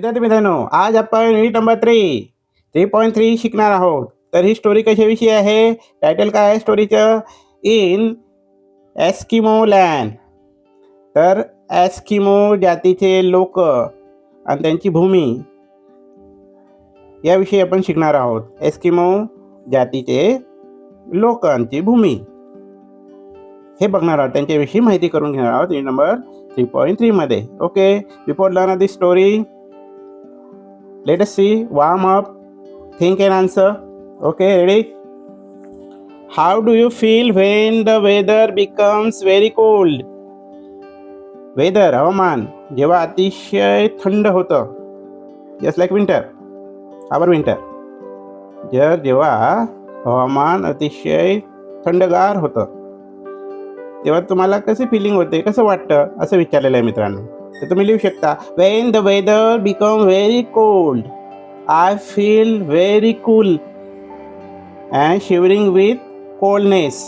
विद्यार्थी मित्रांनो, आज आपण युनिट नंबर 3.3 शिकणार आहोत. तर ही स्टोरी कशाविषयी आहे? टायटल काय आहे स्टोरीचं? In Eskimo land. तर एस्किमो जातीचे लोक आणि त्यांची भूमी याविषयी आपण शिकणार आहोत. एस्किमो जातीचे लोकांची भूमी हे बघणार आहोत, त्यांच्याविषयी माहिती करून घेणार आहोत युनिट नंबर 3.3 मध्ये. Okay, before learn this story, let us see, warm up, think and answer. Okay, ready? How do you feel when the weather becomes very cold? Weather, हवामान जेव्हा अतिशय थंड होतं, just like winter, our winter. जेव्हा हवामान अतिशय थंडगार होतं तेव्हा तुम्हाला कशी फिलिंग होते, कसं वाटतं, असं विचारलेलं आहे मित्रांनो. तर तुम्ही लिहू शकता, when the weather become very cold, I feel very cool and shivering with coldness.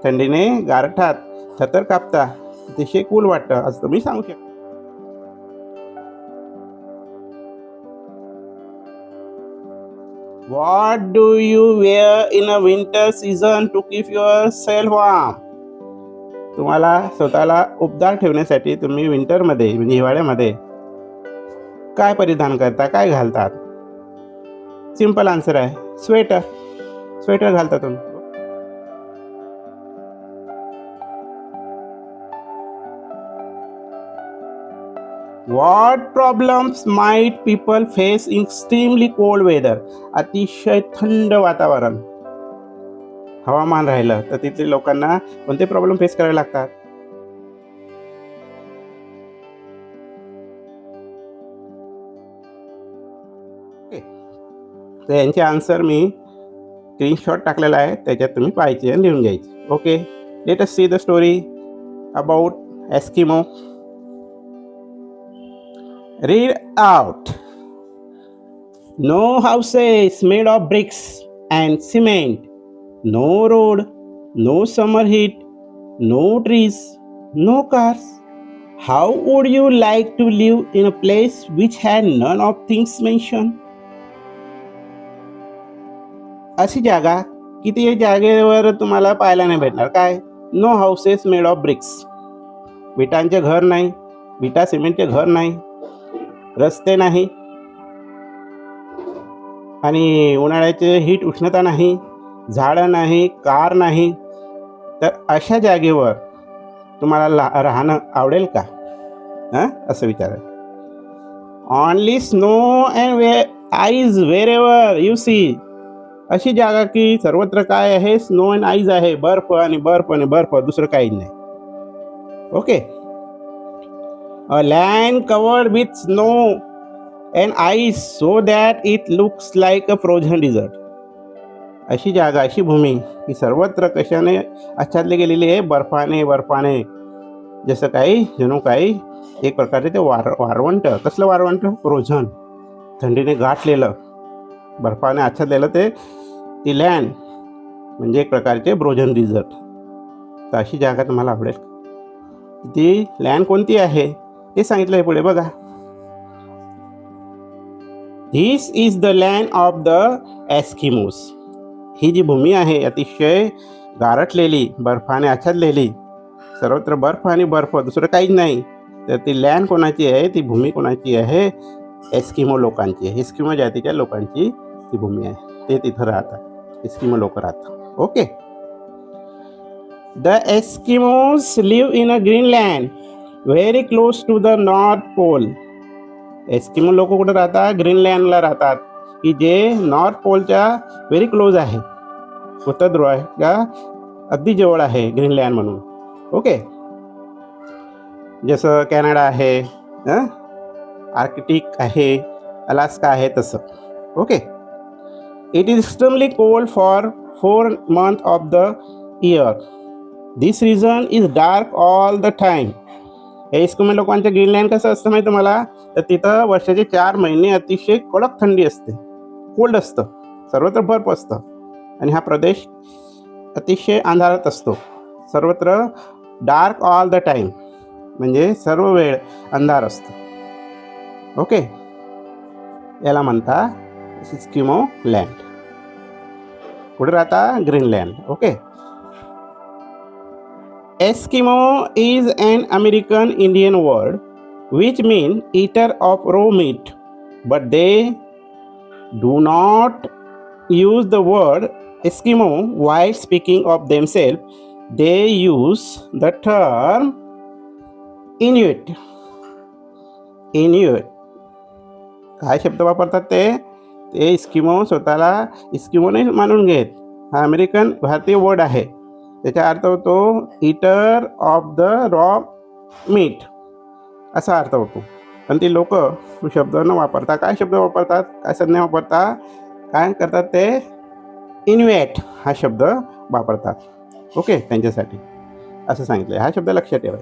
थंडीने गारठात थरथर कापता, अतिशय कूल वाटतं असं तुम्ही सांगू शकता. What do you wear in a winter season to keep yourself warm? तुम्हाला स्वतःला उबदार ठेवण्यासाठी तुम्ही विंटरमध्ये म्हणजे हिवाळ्यामध्ये काय परिधान करता, काय घालतात? सिंपल आन्सर आहे स्वेटर. स्वेटर घालता तुम्ही. What problems might people face in extremely cold weather? अतिशय थंड वातावरण हवामान राहिलं तर तिथल्या लोकांना कोणते प्रॉब्लेम फेस करावे लागतात? तर यांचे आन्सर मी स्क्रीनशॉट टाकलेला आहे, त्याच्यात तुम्ही पाहायचे आणि लिहून घ्यायचे. Okay, let us see the story about Eskimo. Read out. No houses made of bricks and cement, no road, no summer heat, no trees, no cars. How would you like to live in a place which had none of things mentioned? अशी जागा किती जागेवर तुम्हाला पाहायला नाही भेटणार. काय? No houses made of bricks, विटांचे घर नाही, विटा सिमेंटचे घर नाही, रस्ते नाही, आणि उन्हाळ्याचे हीट उष्णता नाही, झाडं नाही, कार नाही. तर अशा जागेवर तुम्हाला राहणं आवडेल का? असं विचारायचं. Only snow and ice wherever you see. अशी जागा की सर्वत्र काय आहे? स्नो अँड आईज आहे, बर्फ आणि बर्फ आणि बर्फ, दुसरं काहीच नाही. Okay, a land covered with snow and eyes so that it looks like a frozen dessert. अशी जागा, अशी भूमी की सर्वत्र कशाने आच्छादली गेलेली आहे? बर्फाने. बर्फाने जसं काही जणू काही एक प्रकारचे ते वाळवंट. कसलं वाळवंट? फ्रोझन, थंडीने गाठलेलं, बर्फाने आच्छादलेलं ती लँड म्हणजे एक प्रकारचे फ्रोझन डिझर्ट. तर अशी जागा तुम्हाला आवडेल? ती लँड कोणती आहे ते सांगितलं आहे पुढे बघा. This is the land of the Eskimos. ही जी भूमी आहे अतिशय गारठलेली, बर्फाने आच्छादलेली, सर्वत्र बर्फ आणि बर्फ, दुसरं काहीच नाही. तर ती लँड कोणाची आहे? ती भूमी कोणाची आहे? एस्किमो लोकांची आहे. एस्किमो जातीच्या लोकांची ती भूमी आहे. ते तिथं राहतात, एस्किमो लोक राहतात. Okay, the Eskimos live in a Greenland very close to the North Pole. Eskimo लोक कुठे राहतात? ग्रीनलँडला राहतात, की जे नॉर्थ पोलच्या व्हेरी क्लोज आहे, उत्तर ध्रुवाच्या अगदी जवळ आहे ग्रीनलँड म्हणून. ओके, जसं कॅनडा आहे, आर्कटिक आहे, अलास्का आहे, तसं. Okay, it is extremely cold for 4 months of the year. This region is dark all the time. हे एस्किमो लोकांचं ग्रीनलँड कसं असतं माहिती तुम्हाला? तर तिथं वर्षाचे 4 महिने अतिशय कडक थंडी असते, कोल्ड असतं, सर्वत्र बर्फ असतं, आणि हा प्रदेश अतिशय अंधारात असतो. सर्वत्र डार्क ऑल द टाईम म्हणजे सर्व वेळ अंधार असतो. ओके, याला म्हणता एस्किमो लँड. कुठे राहता? Greenland. Okay. Eskimo is an American Indian word which means eater of raw meat, but they do not use the word Eskimo while speaking of themselves. They use the term Inuit. Inuit. काय शब्द वापरतात ते? ते इस्किमो स्वतःला इस्किमो नाही मानून घेत. हा अमेरिकन भारतीय वर्ड आहे. त्याचा अर्थ होतो eater of the raw meat असा अर्थ होतो. पण ती लोक शब्द न वापरता काय शब्द वापरतात, काय संज्ञा वापरतात, काय करतात ते इन्व्हेट हा शब्द वापरतात. ओके. त्यांच्यासाठी असं सांगितलं. हा शब्द लक्षात ठेवा.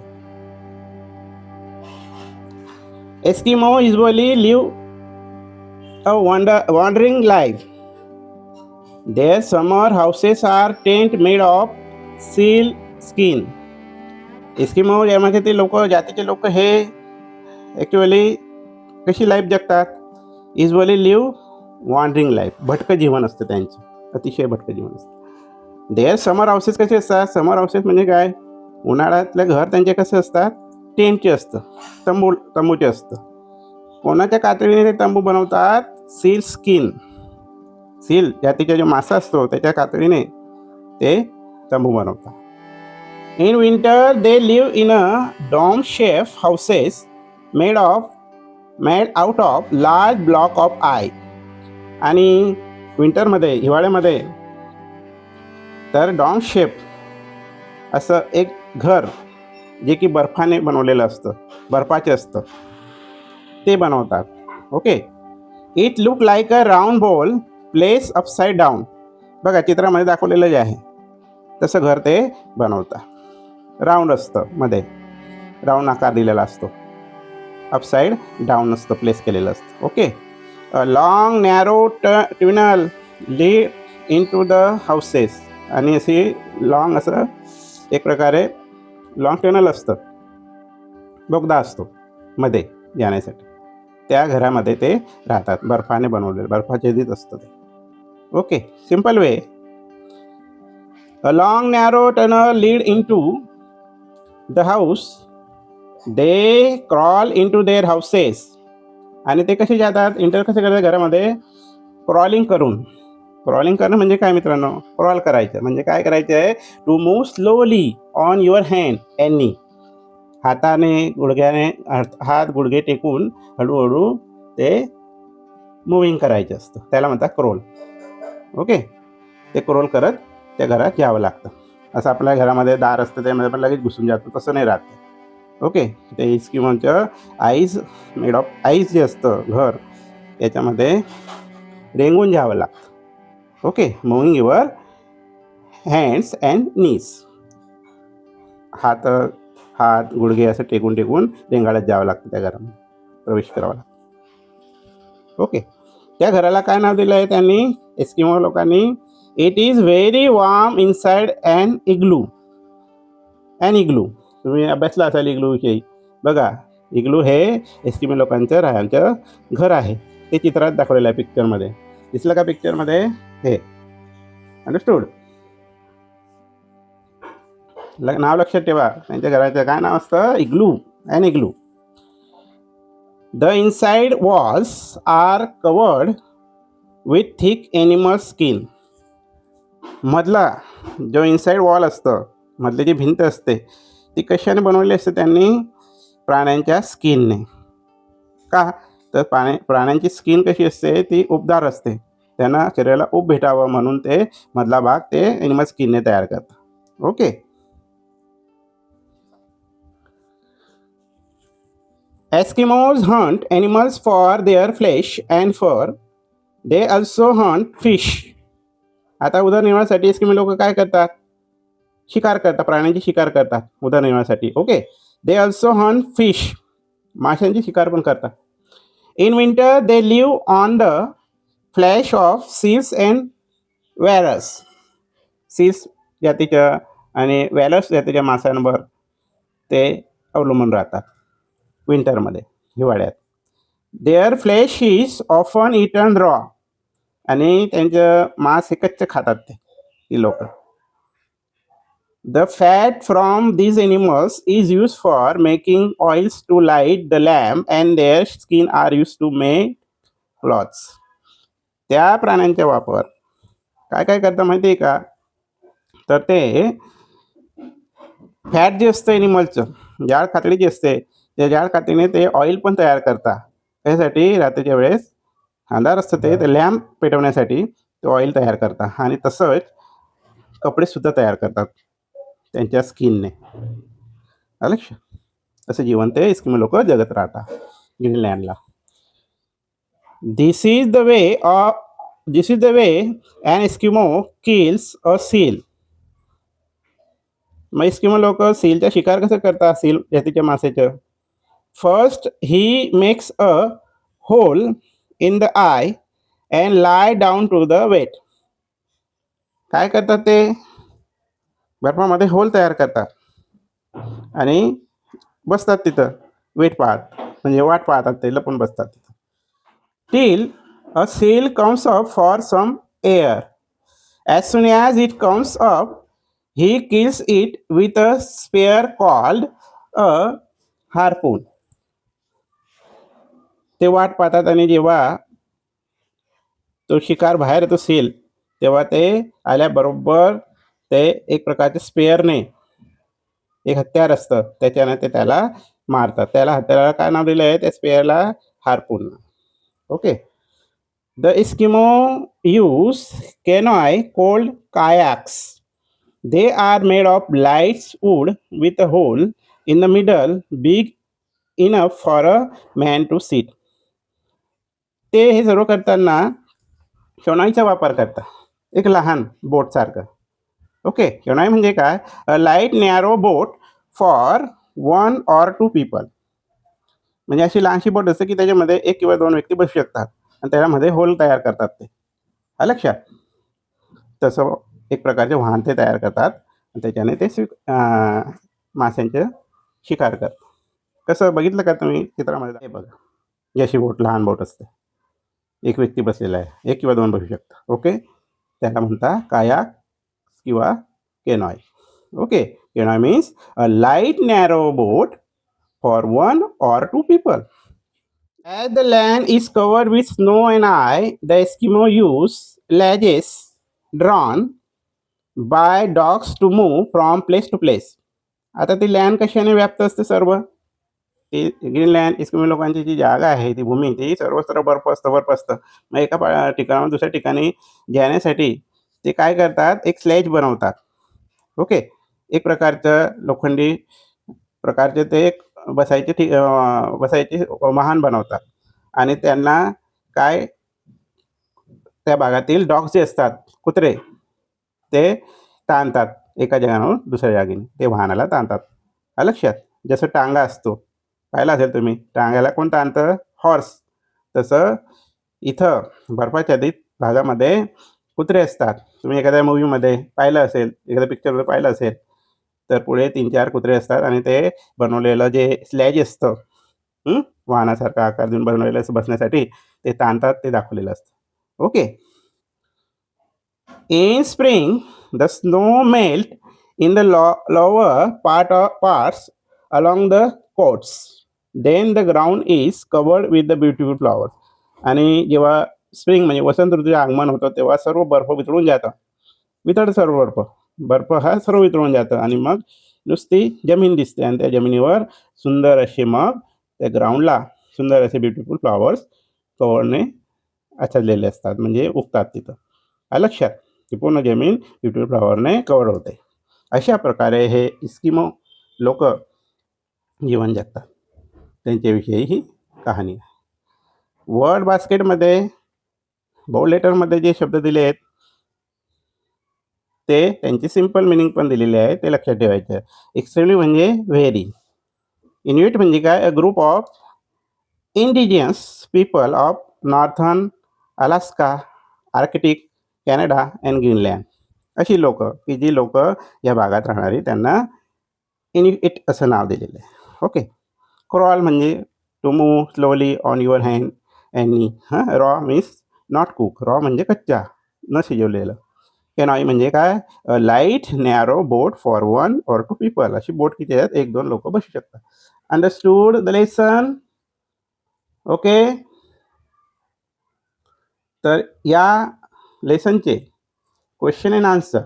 Eskimo usually live a wandering life. Their summer houses are tent made of seal skin. Eskimo यामध्ये ते लोक जातीचे लोक हे ॲक्च्युअली कशी लाईफ जगतात? Usually live wandering life. भटकं जीवन असतं त्यांचं, अतिशय भटकं जीवन असतं. देअर समर हाऊसेस कसे असतात? समर हाऊसेस म्हणजे काय? उन्हाळ्यातलं घर त्यांचे कसे असतात? टेंटचे असतं, तंबूचे असतं. कोणाच्या कातडीने ते तंबू बनवतात? Seal skin. सील जातीचा जो मासा असतो त्याच्या कातडीने ते तंबू बनवतात. In winter they live in a dome shaped houses made out of large block of ice. आणि विंटरमध्ये, हिवाळ्यामध्ये तर डॉम शेप असं एक घर जे की बर्फाने बनवलेलं असतं, बर्फाचे असतं, ते बनवतात. Okay. It look like a round ball place upside down. बघा चित्रामध्ये दाखवलेलं जे आहे तसं घर ते बनवतात. राऊंड असतं, मध्ये राऊंड आकार दिलेला असतो, अपसाईड डाऊन असतं, प्लेस केलेलं असतं. Okay. A long narrow tunnel lead in to the houses. आणि अशी लॉंग असं एक प्रकारे लॉंग ट्युनल असतं, बोगदा असतो मध्ये जाण्यासाठी. त्या घरामध्ये ते राहतात. बर्फाने बनवलेलं, बर्फाच्छादित असतं ते. Okay. Simple way. A long narrow tunnel lead in to the house. They crawl in to their houses. आणि ते कसे जातात? एंटर कसे करतात घरामध्ये? क्रॉलिंग करून. क्रॉलिंग करणं म्हणजे काय मित्रांनो? क्रॉल करायचं म्हणजे काय करायचं आहे? To move slowly on your hand and knee. हाताने, गुडघ्याने, हात गुडघे टेकून हळूहळू ते मुव्हिंग करायचं असतं. त्याला म्हणतात क्रोल. ओके. ते क्रोल करत त्या घरात यावं लागतं. असं आपल्या घरामध्ये दार असतं त्यामध्ये पण लगेच घुसून जातं, तसं नाही राहत. ओके. ते इस्किमोचं आईज मेड ऑफ आईज जे असतं घर, याच्यामध्ये रेंगून जावं लागतं. Okay. Moving your hands and knees. हात गुडघे असं टेकून रेंगाळत जावं लागतं, त्या घरामध्ये प्रवेश करावा लागतो. ओके. त्या घराला काय नाव दिलं आहे त्यांनी, एस्किमो लोकांनी? It is very warm inside and igloo. तुम्ही अभ्यासला असाल इग्लू विषयी. बघा, इग्लू हे एस्किमो लोकांचं राहायचं घर आहे. ते चित्रात दाखवलेलं आहे पिक्चरमध्ये. दिसलं का पिक्चरमध्ये? हे अंडरस्टूड. नाव लक्षात ठेवा. त्यांच्या घराचं काय नाव असतं? Igloo. And igloo. The inside walls are covered with thick animal skin. मधला जो इनसाइड वॉल असतं, मधली जी भिंत असते, ती कशाने बनवलेली असते त्यांनी? प्राण्यांच्या स्किनने. का? तर प्राण्यांची स्किन कशी असते? ती उबदार असते. त्यांना शरीराला उब भेटावं म्हणून ते मधला भाग ते एनिमल स्किनने तयार करतात. Okay. Eskimos hunt animals for their flesh and fur. They also hunt fish. आता उदरनिर्वाहासाठी एस्किमो लोक काय करतात? शिकार करतात, प्राण्यांची शिकार करतात उदरनिर्वाहासाठी. Okay. They also hunt fish. माशांची शिकार पण करतात. In winter they live on the flesh of seals and walrus. Seals जातीच्या आणि वॅलर्स जातीच्या माशांवर ते अवलंबून राहतात विंटरमध्ये, हिवाळ्यात. Their flesh is often eaten raw. आणि त्यांचं मांस हे कच्चं खातात ती लोक. The fat from these animals is used for making oils to light the lamp and their skin are used to make cloths. त्या प्राण्यांचा वापर काय काय करता माहिती आहे का? तर ते फॅट जे असतं एनिमलचं, जाळ कातडी जी असते, त्या जाळ कातडीने ते ऑइल पण तयार करता. त्यासाठी रात्रीच्या वेळेस अंधार असतं ते लॅम्प पेटवण्यासाठी ते ऑइल तयार करता. आणि तसंच कपडेसुद्धा तयार करतात त्यांच्या स्किनने. आलं लक्षात? असं जीवन ते एस्किमो लोक जगत राहतात ग्रीनलँडला. This is the way an Eskimo kills a seal. मग एस्किमो लोक सीलचा शिकार कसं करतात, सील जातीच्या मासेचं? First he makes a hole in the ice and lie down to the wait. काय करतात ते? बर्फामध्ये होल तयार करतात आणि बसतात तिथं वेट पाहत, म्हणजे वाट पाहतात, ते लपून बसतात तिथं. Till a seal comes up for some air. As soon as it comes up he kills it with a spear called a harpoon. ते वाट पाहतात आणि जेव्हा तो शिकार बाहेर येतो सील, तेव्हा ते आल्याबरोबर ते एक प्रकारचे स्पेअरने, एक हत्यार असतं, त्याच्याने ते त्याला मारतात. त्याला हत्याराला काय नाव दिलं आहे? त्या स्पेअरला harpoon. Okay. The Eskimo use canoe called kayaks. They are made of lights wood with a hole in the middle big enough for a man to seat. ते हे सर्व करताना शोनाईचा वापर करतात, एक लहान बोटसारखं. ओके. शोनाई म्हणजे काय? A light narrow boat for 1 or 2 people. म्हणजे अशी लहानशी बोट असते की त्याच्यामध्ये 1 किंवा 2 व्यक्ती बसू शकतात आणि त्याच्यामध्ये होल तयार करतात ते. आलं लक्षात? तसं एक प्रकारचे वाहन ते तयार करतात आणि त्याच्याने ते माशांचे शिकार करतात. कसं बघितलं का तुम्ही चित्रामध्ये? हे बघा, ही अशी बोट, लहान बोट असते, एक व्यक्ती बसलेला आहे, 1 किंवा 2 बसू शकतात. ओके. त्याला म्हणता कायाक किंवा canoe. Okay. Canoe means a light narrow boat for 1 or 2 people. As the land is covered with snow and ice, the Eskimo use sledges drawn by dogs to move from place to place. आता ती land कशाने व्याप्त असते सर्व? ती Greenland Eskimo लोकांची जी जागा आहे, ती भूमी, ती सर्वत्र बर्फ असतं. मग एका ठिकाणाहून दुसऱ्या ठिकाणी जाण्यासाठी ते काय करतात? एक स्लेज बनवतात. ओके. एक प्रकारचं लोखंडी प्रकारचे ते एक बसायचे वाहन बनवतात आणि त्यांना काय, त्या भागातील डॉग्स जे असतात, कुत्रे, ते ताणतात एका जागेवरून दुसऱ्या जागेने, ते वाहनाला ताणतात. आलं लक्षात? जसं टांगा असतो, पाहिला असेल तुम्ही, टांग्याला कोण ताणतं? हॉर्स. तसं इथं बर्फाच्छादित भागामध्ये कुत्रे असतात. तुम्ही एखाद्या मूवीमध्ये पाहिलं असेल, एखाद्या पिक्चरमध्ये पाहिलं असेल, तर पुढे 3-4 कुत्रे असतात आणि ते बनवलेलं जे स्लेज असतं, वाहनासारखा आकार देऊन बनवलेलं असं बसण्यासाठी, ते ताणतात, ते दाखवलेलं असतं. Okay. In spring, the snow melt in the lower parts along the coasts. Then the ground is covered with the beautiful flowers. आणि जेव्हा स्प्रिंग म्हणजे वसंत ऋतूचे आगमन होतं, तेव्हा सर्व बर्फ वितळून जातं. सर्व बर्फ हा सर्व वितळून जातं आणि मग नुसती जमीन दिसते आणि त्या जमिनीवर सुंदर असे मग त्या ग्राउंडला सुंदर असे ब्युटिफुल फ्लॉवर्स कवरने आच्छादलेले असतात, म्हणजे उगतात तिथं. आलं लक्षात? ती पूर्ण जमीन ब्युटिफुल फ्लॉवरने कव्हर होते. अशा प्रकारे हे एस्किमो लोक जीवन जगतात. त्यांच्याविषयी ही कहाणी आहे. वर्ड बास्केटमध्ये बोल्ड लेटरमध्ये जे शब्द दिले आहेत, ते त्यांची सिम्पल मिनिंग पण दिलेली आहे, ते लक्षात ठेवायचं. एक्स्ट्रीमली म्हणजे व्हेरी. इन्युइट म्हणजे काय? A group of indigenous people of northern Alaska, Arctic, Canada and Greenland. अशी लोक की जी लोक या भागात राहणारी, त्यांना इन्युइट असं नाव दिलेलं आहे. ओके. क्रॉल म्हणजे to move slowly on your hand आणि raw means not cook. Raw म्हणजे कच्चा, न शिजवलेलं. कॅनॉई म्हणजे काय? Light narrow boat for 1 or 2 people. अशी बोट किती आहेत? 1-2 लोक बसू शकतात. Understood the lesson? ओके. तर या लेसनचे क्वेश्चन अँड आन्सर,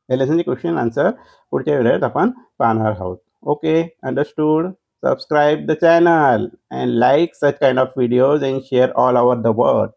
या लेसनचे क्वेश्चन अँड आन्सर पुढच्या व्हिडिओत आपण पाहणार आहोत. Okay, understood. Subscribe the channel and like such kind of videos and share all over the world.